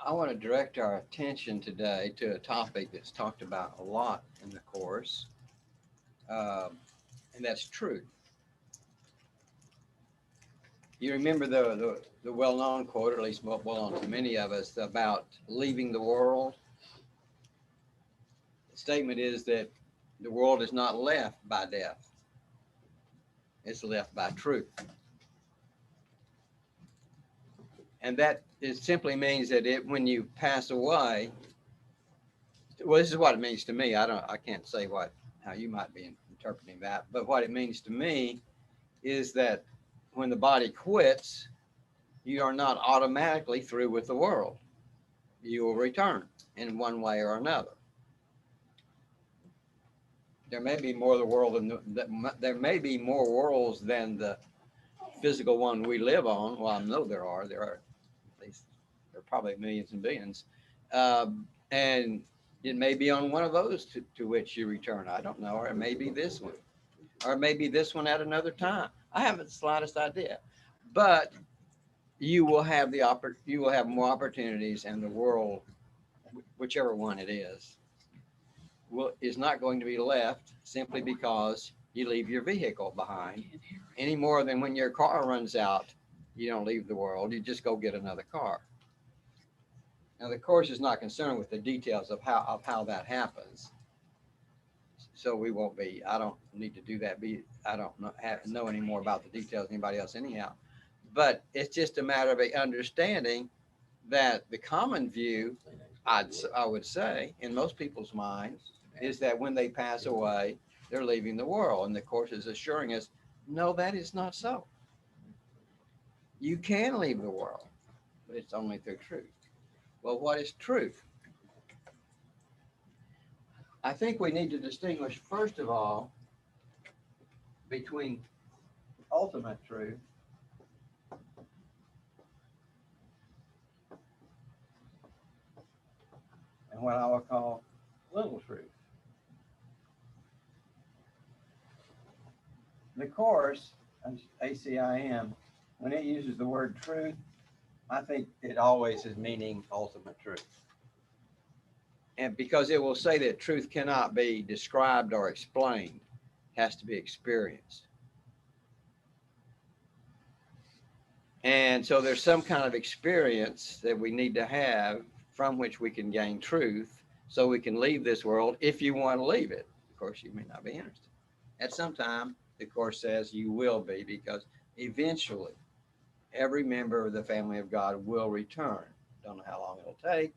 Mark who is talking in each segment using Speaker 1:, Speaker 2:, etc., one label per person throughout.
Speaker 1: I want to direct our attention today to a topic that's talked about a lot in the course, um, and that's truth. You remember the well-known quote, or at least well-known to many of us, about leaving the world? The statement is that the world is not left by death, it's left by truth. And that it simply means that when you pass away, well, this is what it means to me. I can't say how you might be interpreting that, but what it means to me is that when the body quits, you are not automatically through with the world. You will return in one way or another. There may be more of the world there may be more worlds than the physical one we live on. Well, I know there are at least there are probably millions and billions, and it may be on one of those to which you return. I don't know, or it may be this one, or maybe this one at another time. I haven't the slightest idea, but you will have more opportunities, and the world, whichever one it is not going to be left simply because you leave your vehicle behind, any more than when your car runs out, you don't leave the world, you just go get another car. Now the course is not concerned with the details of how that happens, so we won't be. I don't need to do that. I don't know any more about the details than anybody else anyhow. But it's just a matter of understanding that the common view, I would say, in most people's minds, is that when they pass away, they're leaving the world. And the Course is assuring us, no, that is not so. You can leave the world, but it's only through truth. Well, what is truth? I think we need to distinguish, first of all, between ultimate truth and what I would call little truth. The Course, ACIM, when it uses the word truth, I think it always is meaning ultimate truth. And because it will say that truth cannot be described or explained, it has to be experienced. And so there's some kind of experience that we need to have from which we can gain truth so we can leave this world if you want to leave it. Of course, you may not be interested. At some time, the Course says you will be, because eventually every member of the family of God will return. Don't know how long it'll take.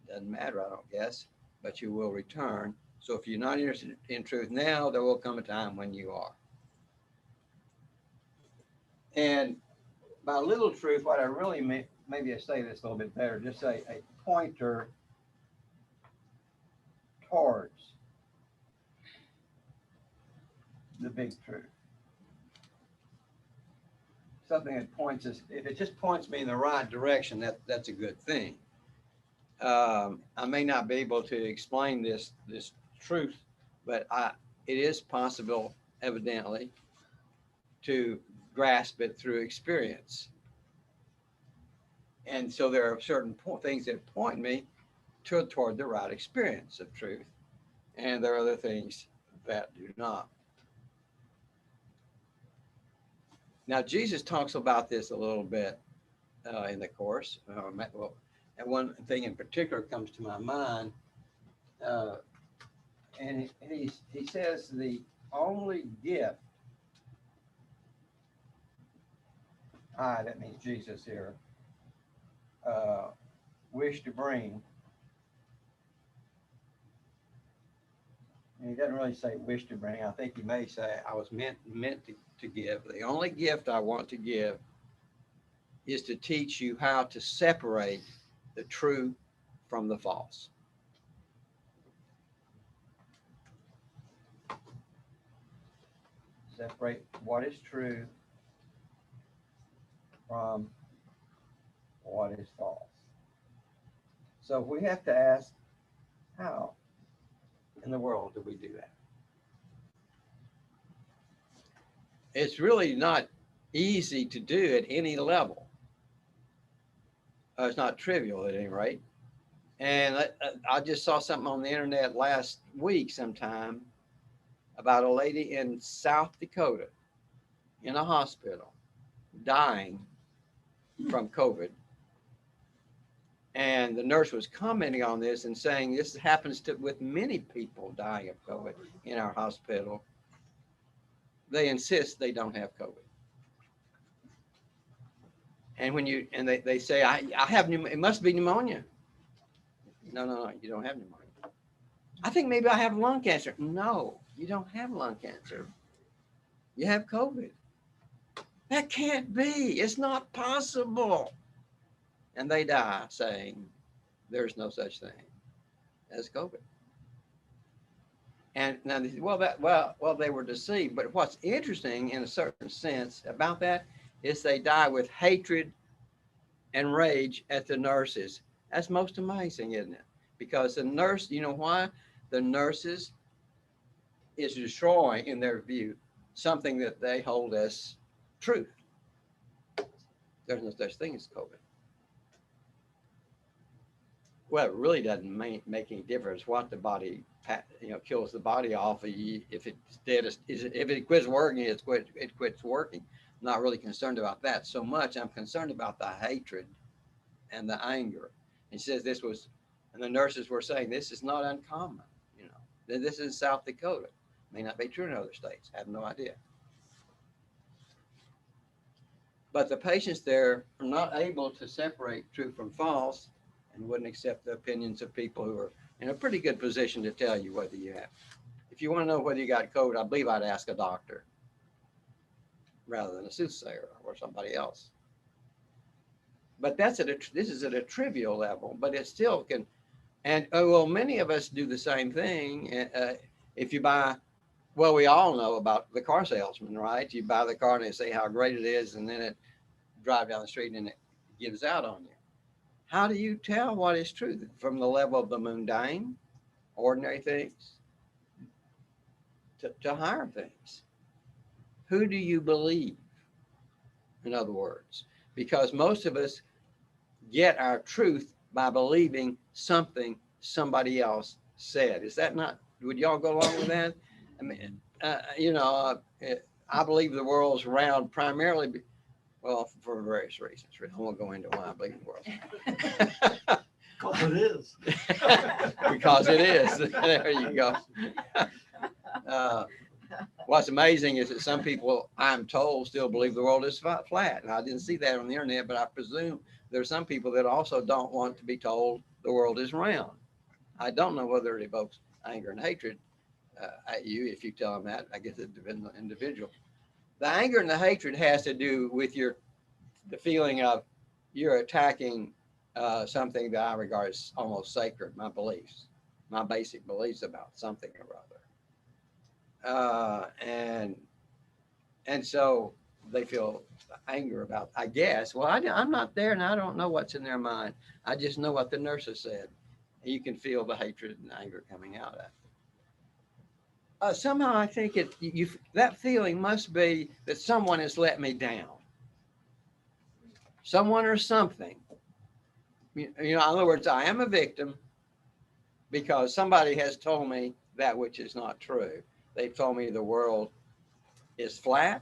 Speaker 1: Doesn't matter, I don't guess, but you will return. So if you're not interested in truth now, there will come a time when you are. And by little truth, what I really mean, maybe I say this a little bit better, just say a pointer towards the big truth. Something that points us, if it just points me in the right direction, that's a good thing. I may not be able to explain this truth, but it is possible, evidently, to grasp it through experience. And so there are certain things that point me toward the right experience of truth, and there are other things that do not. Now, Jesus talks about this a little bit in the Course. Well, and one thing in particular comes to my mind, uh, and he says the only gift, that means Jesus here, uh, wish to bring, and he doesn't really say wish to bring. I think he may say I was meant to give. The only gift I want to give is to teach you how to separate the true from the false. Separate what is true from what is false. So we have to ask, how in the world do we do that? It's really not easy to do at any level. It's not trivial at any rate. And I just saw something on the internet last week sometime about a lady in South Dakota in a hospital dying from COVID. And the nurse was commenting on this and saying this happens to with many people dying of COVID in our hospital. They insist they don't have COVID. And when you and they say I have it must be pneumonia. No, you don't have pneumonia. I think maybe I have lung cancer. No, you don't have lung cancer. You have COVID. That can't be. It's not possible. And they die saying there's no such thing as COVID. And now, well, they were deceived. But what's interesting, in a certain sense, about that is they die with hatred and rage at the nurses. That's most amazing, isn't it? Because the nurse, you know why? The nurses is destroying, in their view, something that they hold as truth. There's no such thing as COVID. Well, it really doesn't make any difference what the body, kills the body off. If it's dead, if it quits working, it quits working. I'm not really concerned about that so much. I'm concerned about the hatred and the anger. He says this was, and the nurses were saying this is not uncommon. This is South Dakota. May not be true in other states. I have no idea. But the patients there are not able to separate true from false and wouldn't accept the opinions of people who are in a pretty good position to tell you whether you have. If you want to know whether you got COVID, I believe I'd ask a doctor rather than a soothsayer or somebody else. But this is at a trivial level, but it still can. And many of us do the same thing. If you buy, we all know about the car salesman, right? You buy the car and they say how great it is, and then it drive down the street and it gives out on you. How do you tell what is true from the level of the mundane, ordinary things, to higher things? Who do you believe? In other words, because most of us get our truth by believing something somebody else said. Is that not, would y'all go along with that? I mean, I believe the world's round primarily, for various reasons. I won't go into why I believe the world.
Speaker 2: Because it is.
Speaker 1: Because it is. There you go. What's amazing is that some people, I'm told, still believe the world is flat. And I didn't see that on the internet, but I presume there's some people that also don't want to be told the world is round. I don't know whether it evokes anger and hatred at you if you tell them that. I guess it depends on the individual. The anger and the hatred has to do with the feeling of you're attacking something that I regard as almost sacred, my beliefs, my basic beliefs about something or other. And so they feel anger about, I guess. Well, I'm not there and I don't know what's in their mind. I just know what the nurses said. You can feel the hatred and anger coming out of it. Somehow I think that feeling must be that someone has let me down. Someone or something. In other words, I am a victim because somebody has told me that which is not true. They've told me the world is flat.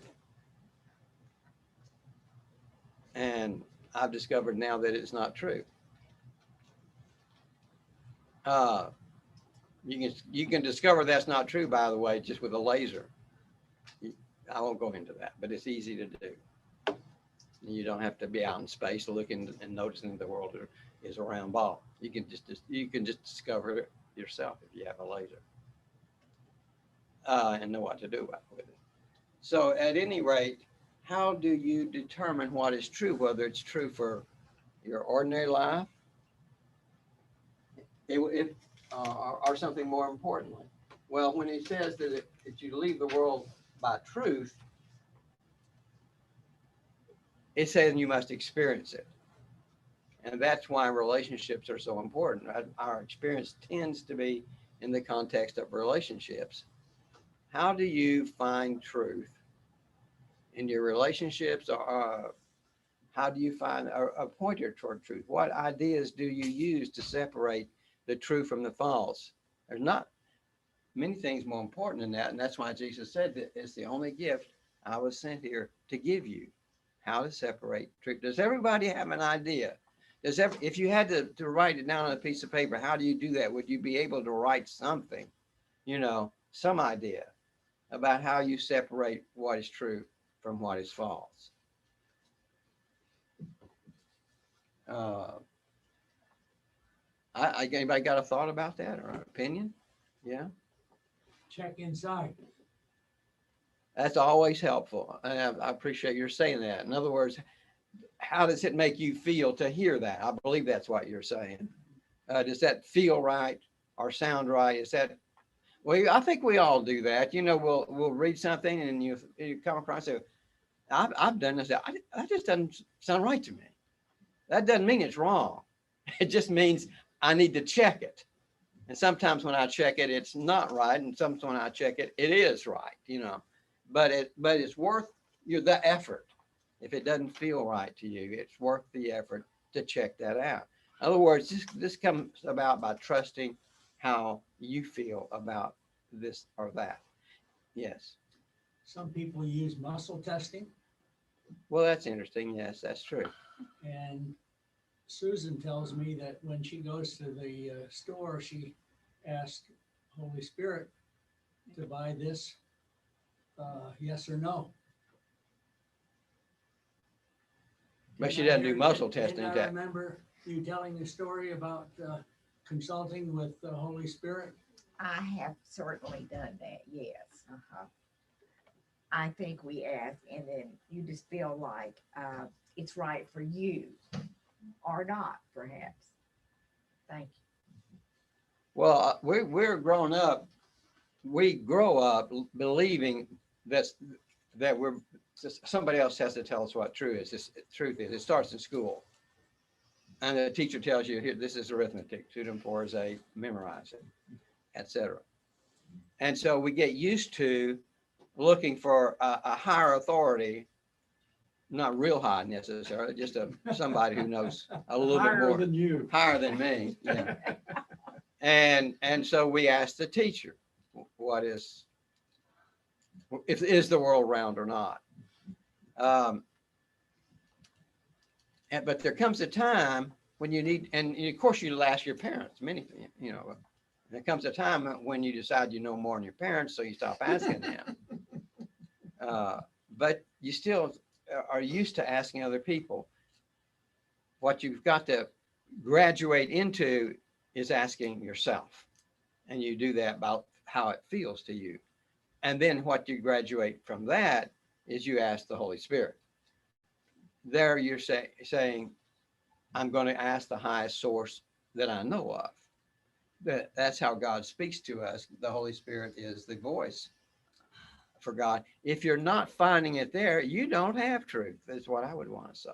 Speaker 1: And I've discovered now that it's not true. You can discover that's not true, by the way, just with a laser. I won't go into that, but it's easy to do. You don't have to be out in space looking and noticing the world is a round ball. You can just discover it yourself if you have a laser and know what to do with it. So at any rate, how do you determine what is true, whether it's true for your ordinary life or something more importantly? Well, when he says that you leave the world by truth, it's saying you must experience it. And that's why relationships are so important. Our experience tends to be in the context of relationships. How do you find truth in your relationships? How do you find a pointer toward truth? What ideas do you use to separate the true from the false? There's not many things more important than that. And that's why Jesus said that it's the only gift I was sent here to give you, how to separate truth. Does everybody have an idea? If you had to write it down on a piece of paper, how do you do that? Would you be able to write something, some idea about how you separate what is true from what is false? Anybody got a thought about that or an opinion? Yeah.
Speaker 2: Check inside.
Speaker 1: That's always helpful. And I appreciate your saying that. In other words, how does it make you feel to hear that? I believe that's what you're saying. Does that feel right or sound right? Is that, well, I think we all do that. We'll read something and you come across it. I've done this. That just doesn't sound right to me. That doesn't mean it's wrong. It just means I need to check it. And sometimes when I check it, it's not right. And sometimes when I check it, it is right, but it's worth the effort. If it doesn't feel right to you, it's worth the effort to check that out. In other words, this comes about by trusting how you feel about this or that. Yes.
Speaker 2: Some people use muscle testing.
Speaker 1: Well, that's interesting. Yes, that's true.
Speaker 2: And Susan tells me that when she goes to the store, she asked Holy Spirit to buy this, yes or no.
Speaker 1: But she doesn't do muscle testing.
Speaker 2: I remember you telling the story about consulting with the Holy Spirit.
Speaker 3: I have certainly done that, yes. I think we ask, and then you just feel like it's right for you or not, perhaps. Thank you.
Speaker 1: Well, we're grown up. We grow up believing that somebody else has to tell us what truth is. It starts in school, and the teacher tells you, here, this is arithmetic. 2 and 4 is 8. Memorize it, etc. And so we get used to looking for a higher authority. Not real high necessarily, just somebody who knows a little bit more
Speaker 2: than you,
Speaker 1: higher than me. Yeah. And so we ask the teacher, is the world round or not? But there comes a time when you need, and of course you'll ask your parents many things, there comes a time when you decide you know more than your parents, so you stop asking them. But you still are used to asking other people. What you've got to graduate into is asking yourself. And you do that about how it feels to you. And then what you graduate from that is you ask the Holy Spirit. There you're saying, I'm going to ask the highest source that I know of. That's how God speaks to us. The Holy Spirit is the voice for God. If you're not finding it there, you don't have truth, is what I would want to say.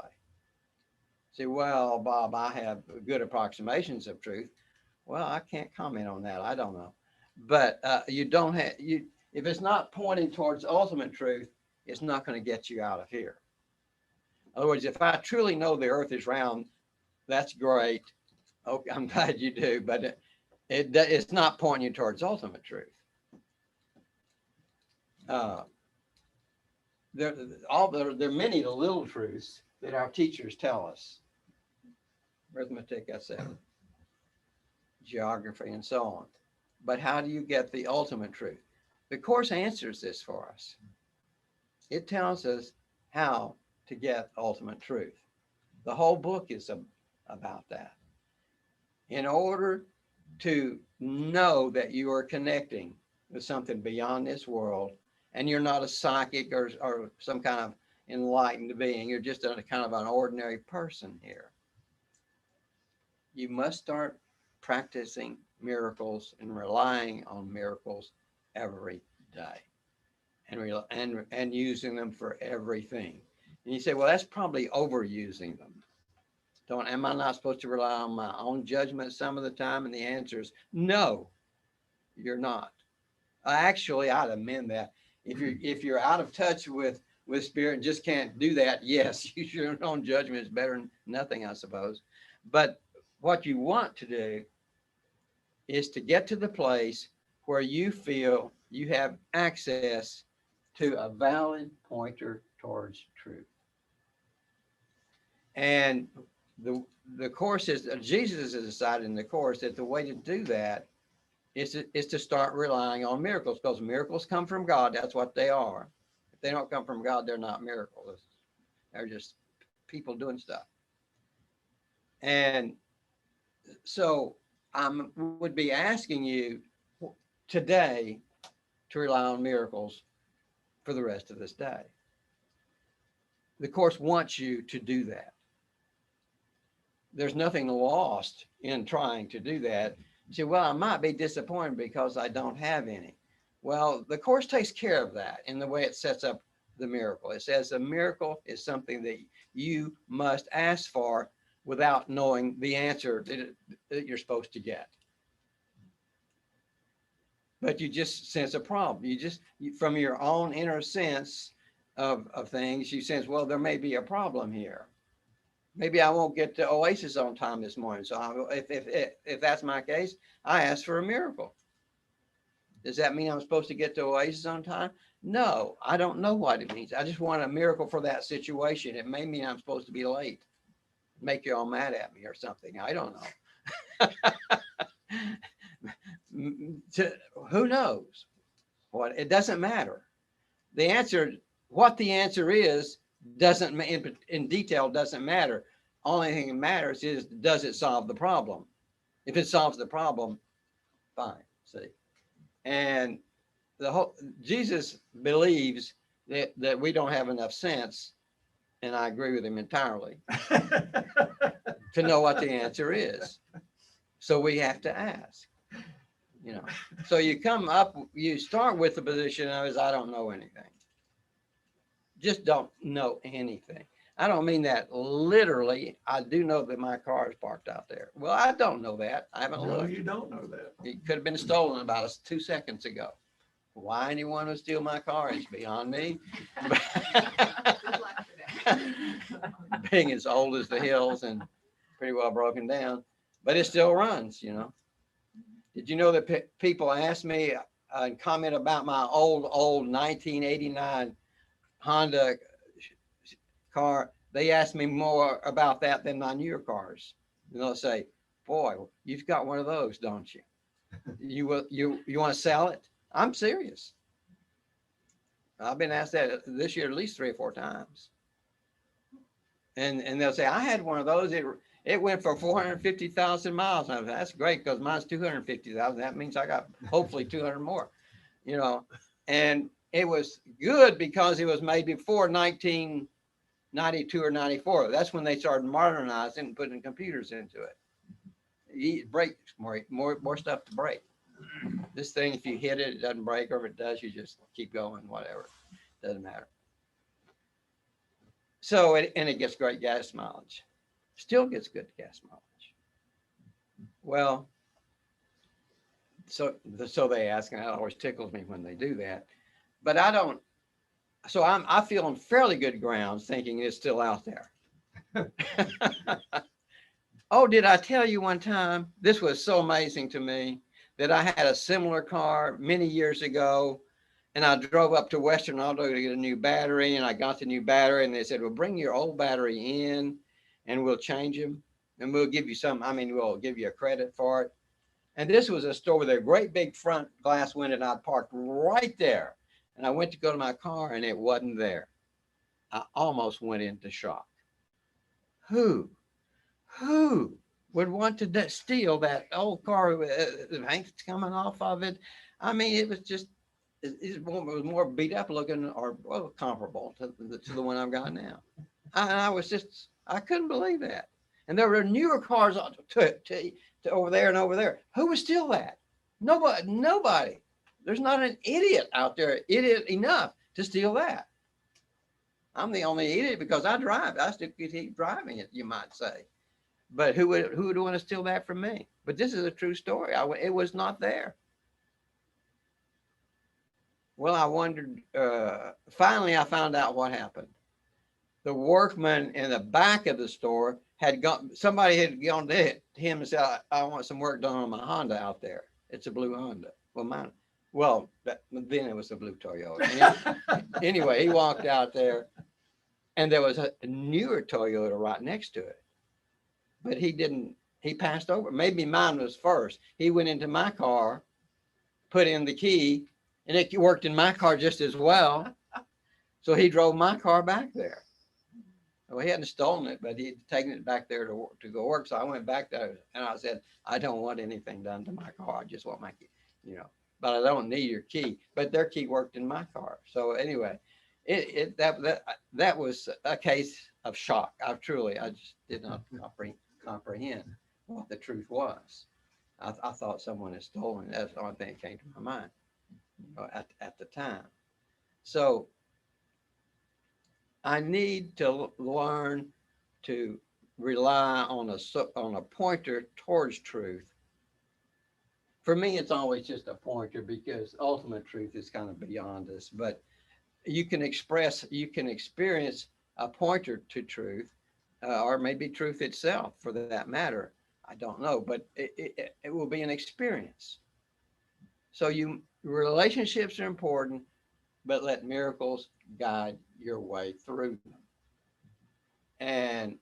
Speaker 1: Say, well, Bob, I have good approximations of truth. Well, I can't comment on that. I don't know. But you don't have, if it's not pointing towards ultimate truth, it's not going to get you out of here. In other words, if I truly know the earth is round, that's great. Okay, I'm glad you do, but it's not pointing you towards ultimate truth. There are many little truths that our teachers tell us. Arithmetic, etc. Geography, and so on. But how do you get the ultimate truth? The Course answers this for us. It tells us how to get ultimate truth. The whole book is about that. In order to know that you are connecting with something beyond this world, and you're not a psychic or some kind of enlightened being, you're just a kind of an ordinary person here. You must start practicing miracles and relying on miracles every day, and using them for everything. And you say, well, that's probably overusing them. Am I not supposed to rely on my own judgment some of the time? And the answer is no, you're not. Actually, I'd amend that. If you're out of touch with with spirit and just can't do that, yes, use your own judgment is better than nothing, I suppose. But what you want to do is to get to the place where you feel you have access to a valid pointer towards truth. And the course is, Jesus has decided in the course that the way to do that is to start relying on miracles, because miracles come from God. That's what they are. If they don't come from God, they're not miracles. They're just people doing stuff. And so I would be asking you today to rely on miracles for the rest of this day. The course wants you to do that. There's nothing lost in trying to do that. You say, well, I might be disappointed because I don't have any. Well, the course takes care of that in the way it sets up the miracle. It says a miracle is something that you must ask for without knowing the answer that you're supposed to get. But you just sense a problem. From your own inner sense of things, you sense, well, there may be a problem here. Maybe I won't get to Oasis on time this morning. So if that's my case, I ask for a miracle. Does that mean I'm supposed to get to Oasis on time? No, I don't know what it means. I just want a miracle for that situation. It may mean I'm supposed to be late, make you all mad at me or something. I don't know. Who knows? What, it doesn't matter. The answer, what the answer is, doesn't in detail doesn't matter. Only thing that matters is, does it solve the problem? If it solves the problem, fine. See, and Jesus believes that we don't have enough sense, and I agree with him entirely, to know what the answer is. So we have to ask. You know, so you start with the position of, I don't know anything. Just don't know anything. I don't mean that literally. I do know that my car is parked out there. Well, I don't know that. I haven't looked.
Speaker 4: No, you don't know that.
Speaker 1: It could have been stolen about 2 seconds ago. Why anyone would steal my car is beyond me. Being as old as the hills and pretty well broken down, but it still runs, you know. Did you know that people ask me and comment about my old 1989 Honda car? They ask me more about that than my newer cars. And they'll say, boy, you've got one of those, don't you? You want to sell it? I'm serious. I've been asked that this year at least 3 or 4 times. And they'll say, I had one of those. It went for 450,000 miles. And that's great, because mine's 250,000. That means I got hopefully 200 more, you know. And it was good because it was made before 1992 or 94. That's when they started modernizing and putting computers into it. It breaks more stuff to break. This thing, if you hit it, it doesn't break, or if it does, you just keep going, whatever. Doesn't matter. So, and it gets great gas mileage. Still gets good gas mileage. Well, so they ask, and that always tickles me when they do that. But I don't. So I feel on fairly good grounds thinking it's still out there. Oh, did I tell you one time? This was so amazing to me, that I had a similar car many years ago, and I drove up to Western Auto to get a new battery, and I got the new battery, and they said, well, bring your old battery in and we'll change them, and we'll give you we'll give you a credit for it. And this was a store with a great big front glass window, and I'd parked right there. And I went to go to my car, and it wasn't there. I almost went into shock. Who would want to steal that old car with the paint's coming off of it? I mean, it was just, it was more beat up looking, or well, comparable to the one I've got now. I couldn't believe that. And there were newer cars to over there and over there. Who would steal that? Nobody. There's not an idiot out there, idiot enough to steal that. I'm the only idiot because I drive. I still keep driving it, you might say. But who would want to steal that from me? But this is a true story. It was not there. Well, I wondered, finally, I found out what happened. The workman in the back of the store had gone, somebody had gone to him and said, I want some work done on my Honda out there. It's a blue Honda. Well, mine, well, then it was a blue Toyota. Anyway, he walked out there and there was a newer Toyota right next to it. But he didn't, he passed over. Maybe mine was first. He went into my car, put in the key, and it worked in my car just as well. So he drove my car back there. Well, he hadn't stolen it, but he'd taken it back there to go work. So I went back there and I said, I don't want anything done to my car. I just want my key, but I don't need your key. But their key worked in my car. So anyway, that was a case of shock. I just did not comprehend what the truth was. I thought someone had stolen it. That's the only thing that came to my mind at the time. So I need to learn to rely on a pointer towards truth. For me, it's always just a pointer because ultimate truth is kind of beyond us. But you can experience a pointer to truth, or maybe truth itself, for that matter. I don't know, but it will be an experience. So relationships are important, but let miracles guide your way through them. And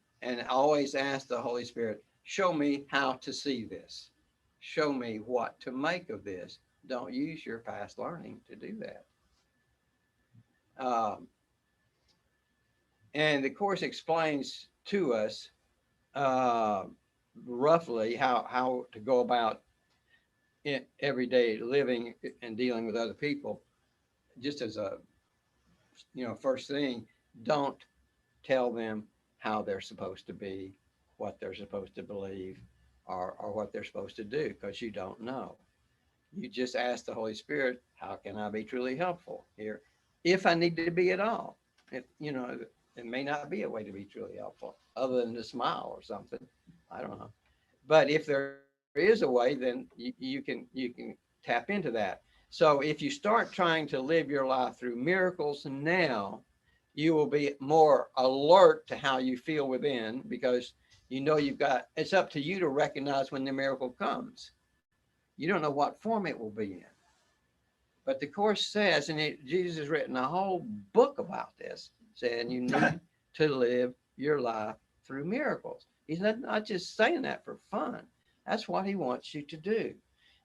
Speaker 1: always ask the Holy Spirit, show me how to see this. Show me what to make of this. Don't use your past learning to do that. And the Course explains to us roughly how to go about everyday living and dealing with other people. Just as a first thing, don't tell them how they're supposed to be, what they're supposed to believe, or what they're supposed to do, because you don't know. You just ask the Holy Spirit, how can I be truly helpful here? If I need to be at all. It may not be a way to be truly helpful other than to smile or something. I don't know. But if there is a way, then you can tap into that. So if you start trying to live your life through miracles now, you will be more alert to how you feel within, because it's up to you to recognize when the miracle comes. You don't know what form it will be in. But the Course says, and Jesus has written a whole book about this, saying you need to live your life through miracles. He's not just saying that for fun. That's what he wants you to do.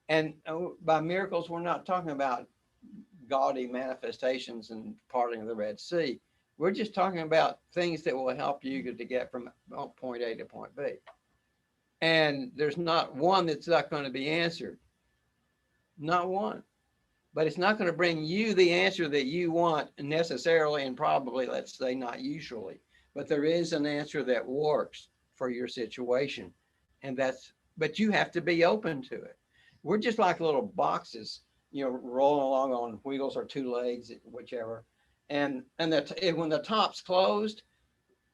Speaker 1: And by miracles, we're not talking about gaudy manifestations and parting of the Red Sea. We're just talking about things that will help you to get from point A to point B. And there's not one that's not going to be answered. Not one. But it's not going to bring you the answer that you want necessarily, and probably, let's say, not usually. But there is an answer that works for your situation. But you have to be open to it. We're just like little boxes, rolling along on wheels or two legs, whichever. And when the top's closed,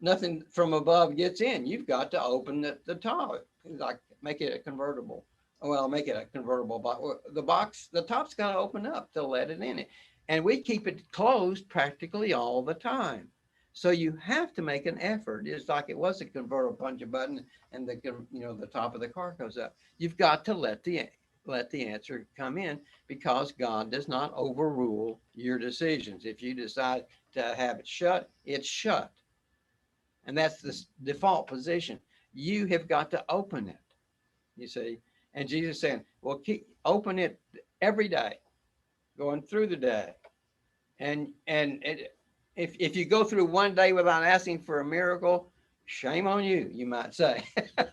Speaker 1: nothing from above gets in. You've got to open the top, like make it a convertible. Well, make it a convertible box. The top's got to open up to let it in. And we keep it closed practically all the time. So you have to make an effort. It's like it was a convertible, punch a button, and the top of the car goes up. You've got to let the answer come in, because God does not overrule your decisions. If you decide to have it shut, it's shut. And that's the default position. You have got to open it, you see. And Jesus saying, well, open it every day, going through the day. And if you go through one day without asking for a miracle, shame on you, you might say.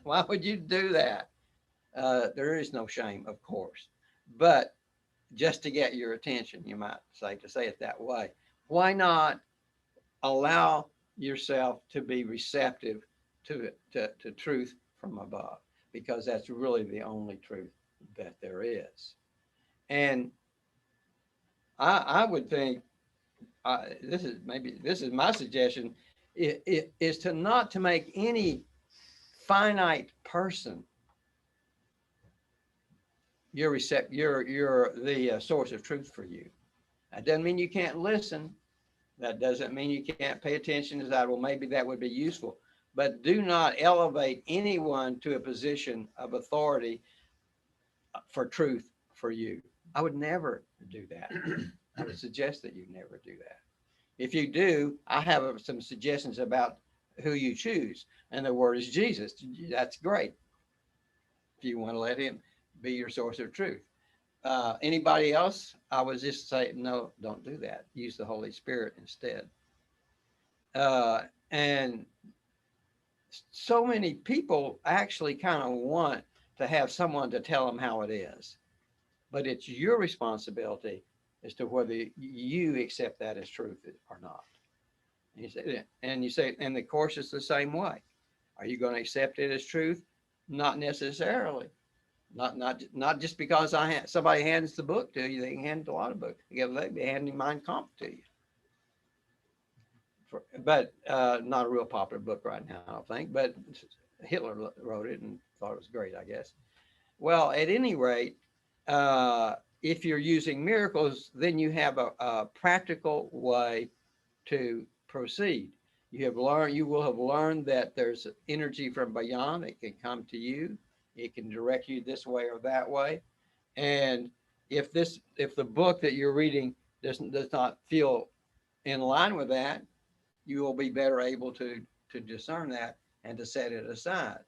Speaker 1: Why would you do that? There is no shame, of course, but just to get your attention, you might say, to say it that way. Why not allow yourself to be receptive to truth from above? Because that's really the only truth that there is. And I would think, this is my suggestion, is to not to make any finite person you're the source of truth for you. That doesn't mean you can't listen. That doesn't mean you can't pay attention to that. Well, maybe that would be useful. But do not elevate anyone to a position of authority for truth for you. I would never do that. I would suggest that you never do that. If you do, I have some suggestions about who you choose. And the word is Jesus. That's great. If you want to let him be your source of truth. Anybody else? I would just say, no, don't do that. Use the Holy Spirit instead. And so many people actually kind of want to have someone to tell them how it is. But it's your responsibility as to whether you accept that as truth or not. And you say, and the course is the same way. Are you going to accept it as truth? Not necessarily. Not just because somebody hands the book to you. They can hand a lot of books. They be handing Mein Kampf to you. But not a real popular book right now, I don't think. But Hitler wrote it and thought it was great, I guess. Well, at any rate, if you're using miracles, then you have a practical way to proceed. You will have learned that there's energy from beyond. It can come to you. It can direct you this way or that way. And if the book that you're reading does not feel in line with that, you will be better able to discern that and to set it aside.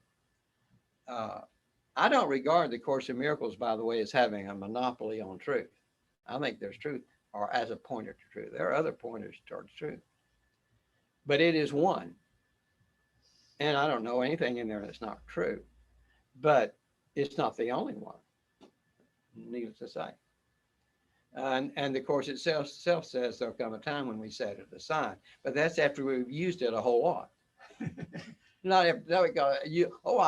Speaker 1: I don't regard the Course in Miracles, by the way, as having a monopoly on truth. I think there's truth, or as a pointer to truth. There are other pointers towards truth, but it is one. And I don't know anything in there that's not true, but it's not the only one, needless to say. And the Course itself says there'll come a time when we set it aside, but that's after we've used it a whole lot. I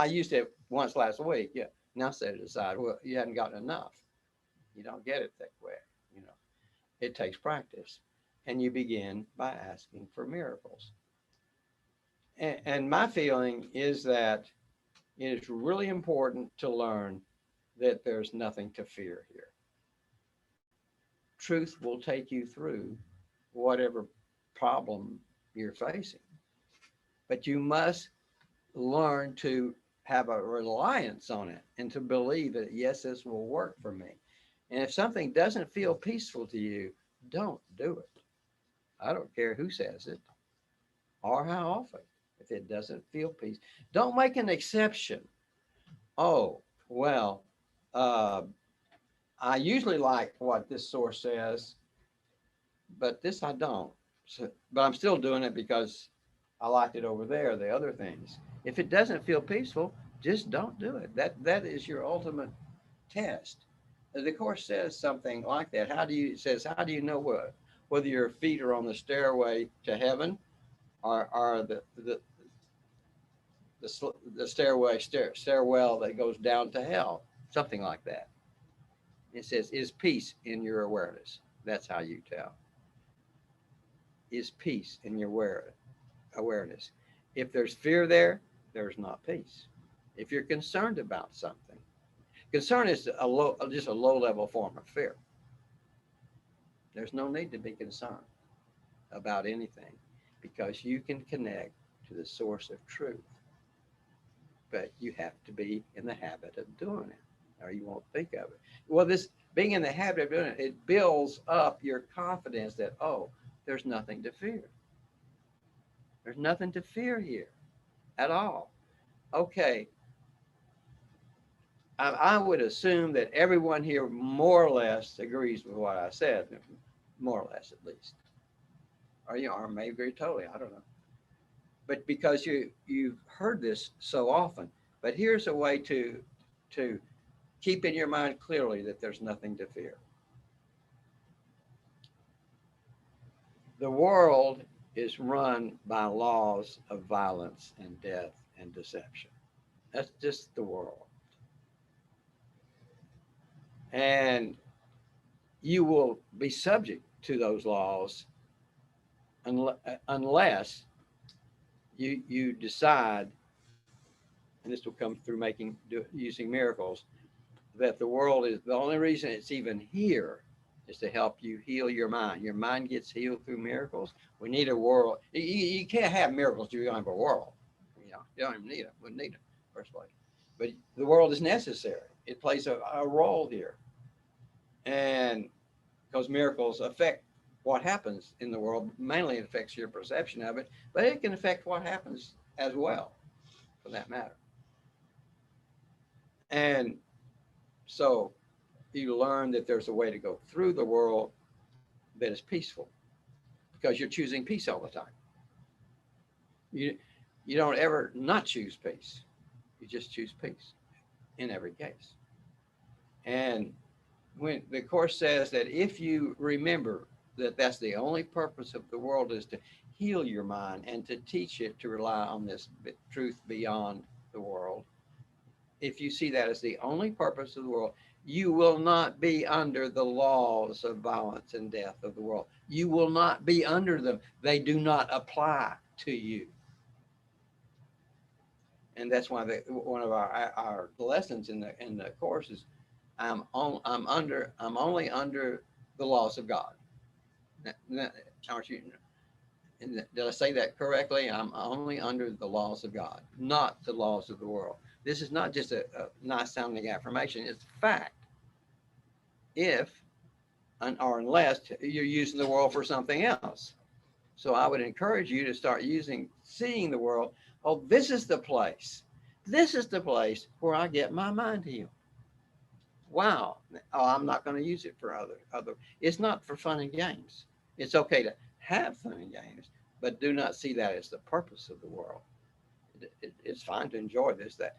Speaker 1: used it once last week. Yeah, now set it aside. Well, you haven't gotten enough. You don't get it that way. It takes practice, and you begin by asking for miracles. And my feeling is that it is really important to learn that there's nothing to fear here. Truth will take you through whatever problem you're facing, but you must learn to have a reliance on it and to believe that, yes, this will work for me. And if something doesn't feel peaceful to you, don't do it. I don't care who says it or how often. If it doesn't feel peace, don't make an exception. Oh, well, I usually like what this source says, but this I don't. But I'm still doing it because I liked it over there, the other things. If it doesn't feel peaceful, just don't do it. That is your ultimate test. The Course says something like that. How do you know whether your feet are on the stairway to heaven or the stairwell that goes down to hell? Something like that. It says, is peace in your awareness? That's how you tell. Is peace in your awareness? If there's fear there, there's not peace. If you're concerned about something, concern is just a low-level form of fear. There's no need to be concerned about anything because you can connect to the source of truth. But you have to be in the habit of doing it, or you won't think of it. Well, this being in the habit of doing it, it builds up your confidence that, oh, there's nothing to fear. There's nothing to fear here at all. Okay. I would assume that everyone here more or less agrees with what I said, more or less at least. Or maybe agree totally, I don't know. But because you've heard this so often, but here's a way to keep in your mind clearly that there's nothing to fear. The world is run by laws of violence and death and deception. That's just the world. And you will be subject to those laws unless you decide, and this will come through using miracles, that the world is the only reason it's even here is to help you heal your mind. Your mind gets healed through miracles. We need a world. You can't have miracles if you don't have a world. You don't even need it. Wouldn't need it in the first place. But the world is necessary. It plays a role here. And because miracles affect what happens in the world, mainly it affects your perception of it, but it can affect what happens as well, for that matter. And so you learn that there's a way to go through the world that is peaceful because you're choosing peace all the time. You, you don't ever not choose peace. You just choose peace in every case. And when the Course says that if you remember that that's the only purpose of the world is to heal your mind and to teach it to rely on this truth beyond the world, if you see that as the only purpose of the world, you will not be under the laws of violence and death of the world. You will not be under them. They do not apply to you. And that's why one of our lessons in the Course is I'm only under the laws of God. Aren't you? Did I say that correctly? I'm only under the laws of God, not the laws of the world. This is not just a nice sounding affirmation. It's a fact. If or unless you're using the world for something else. So I would encourage you to start seeing the world. Oh, this is the place. This is the place where I get my mind healed. Wow. Oh, I'm not going to use it for other. It's not for fun and games. It's okay to have fun and games, but do not see that as the purpose of the world. It's fine to enjoy this, that,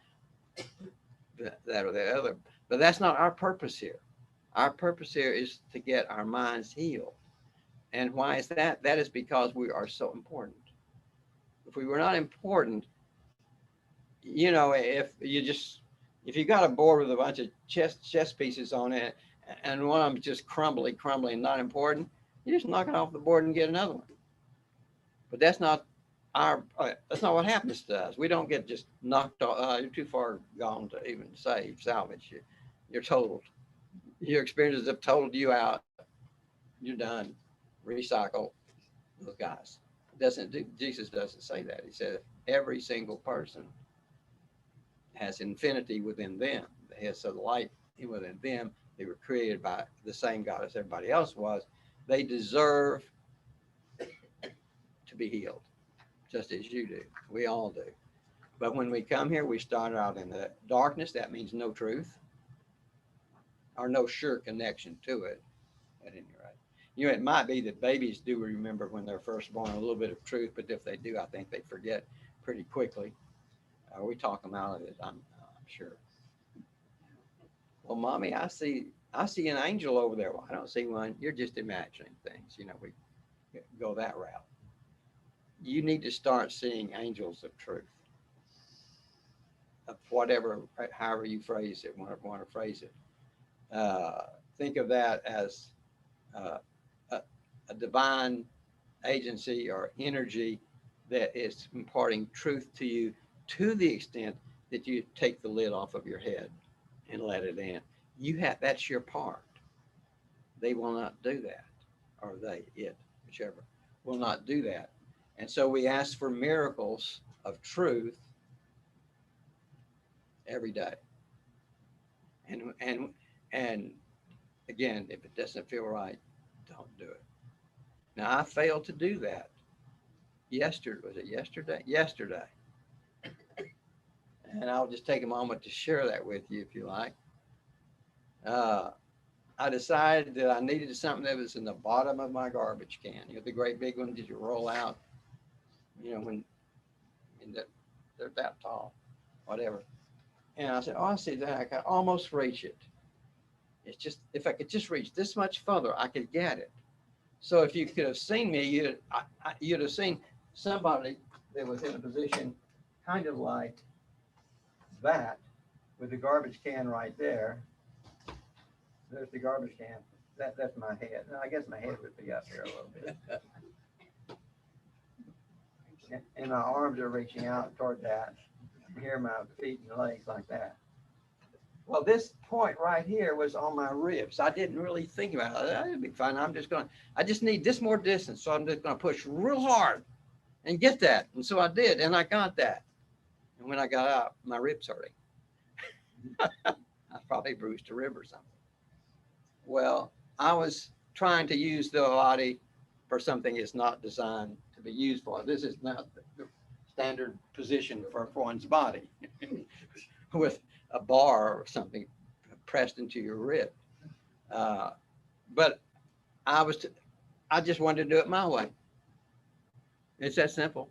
Speaker 1: or the other, but that's not our purpose here. Our purpose here is to get our minds healed. And why is that? That is because we are so important. If we were not important, if you got a board with a bunch of chess pieces on it and one of them just crumbly, not important, you just knock it off the board and get another one. But that's not what happens to us. We don't get just knocked off. You're too far gone to even salvage. You're totaled. Your experiences have totaled you out. You're done. Recycle those guys. Jesus doesn't say that. He said every single person has infinity within them. So the light within them, they were created by the same God as everybody else was. They deserve to be healed, just as you do. We all do. But when we come here, we start out in the darkness. That means no truth or no sure connection to it at any rate. It might be that babies do remember when they're first born a little bit of truth, but if they do, I think they forget pretty quickly. We talk them out of it, I'm sure. Well, Mommy, I see an angel over there. Well, I don't see one. You're just imagining things. We go that route. You need to start seeing angels of truth, of however you phrase it, want to phrase it. Think of that as a divine agency or energy that is imparting truth to you to the extent that you take the lid off of your head and let it in. That's your part. They will not do that, or whichever, will not do that. And so we ask for miracles of truth every day. And again, if it doesn't feel right, don't do it. Now, I failed to do that yesterday. Was it yesterday? Yesterday. And I'll just take a moment to share that with you if you like. I decided that I needed something that was in the bottom of my garbage can. The great big ones that you roll out, they're that tall, whatever. And I said, oh, I see that. I can almost reach it. It's just, if I could just reach this much further, I could get it. So if you could have seen me, you'd have seen somebody that was in a position kind of like that, with the garbage can right there. There's the garbage can. That's my head. I guess my head would be up here a little bit. And my arms are reaching out toward that. Here, my feet and legs like that. Well, this point right here was on my ribs. I didn't really think about it. It'll be fine. I just need this more distance. So I'm just gonna push real hard and get that. And so I did, and I got that. And when I got out, my ribs hurting. I probably bruised a rib or something. Well, I was trying to use the body for something it's not designed to be used for. This is not the standard position for one's body with a bar or something pressed into your rib. But I just wanted to do it my way. It's that simple.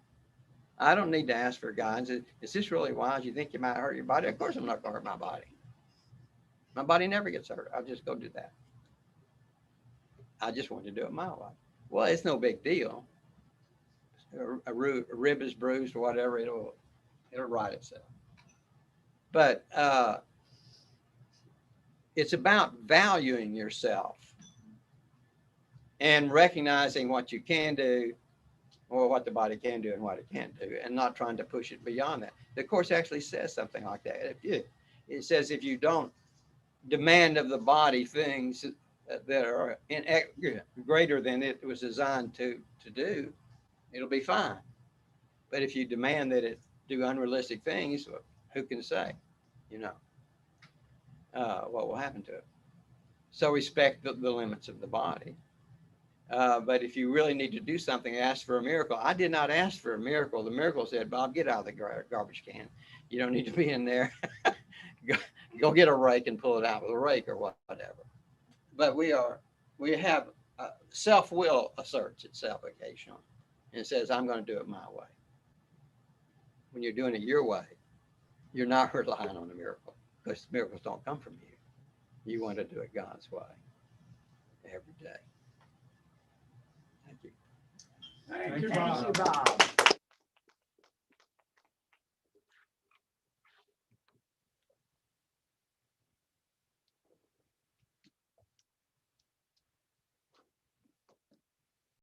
Speaker 1: I don't need to ask for guidance. Is this really wise? You think you might hurt your body? Of course I'm not gonna hurt my body. My body never gets hurt. I'll just go do that. I just want to do it my way. Well, it's no big deal. A rib is bruised or whatever, it'll right itself. But it's about valuing yourself and recognizing what you can do or what the body can do and what it can't do, and not trying to push it beyond that. The Course actually says something like that. It says if you don't demand of the body things that are greater than it was designed to do, it'll be fine. But if you demand that it do unrealistic things, who can say, what will happen to it? So respect the limits of the body. But if you really need to do something, ask for a miracle. I did not ask for a miracle. The miracle said, Bob, get out of the garbage can. You don't need to be in there. Go get a rake and pull it out with a rake or whatever. But we have self-will asserts itself occasionally and says, I'm going to do it my way. When you're doing it your way, you're not relying on a miracle, because miracles don't come from you. You want to do it God's way every day. Thank you.
Speaker 2: Thank you,
Speaker 3: Thank
Speaker 2: Bob.
Speaker 3: you, Bob.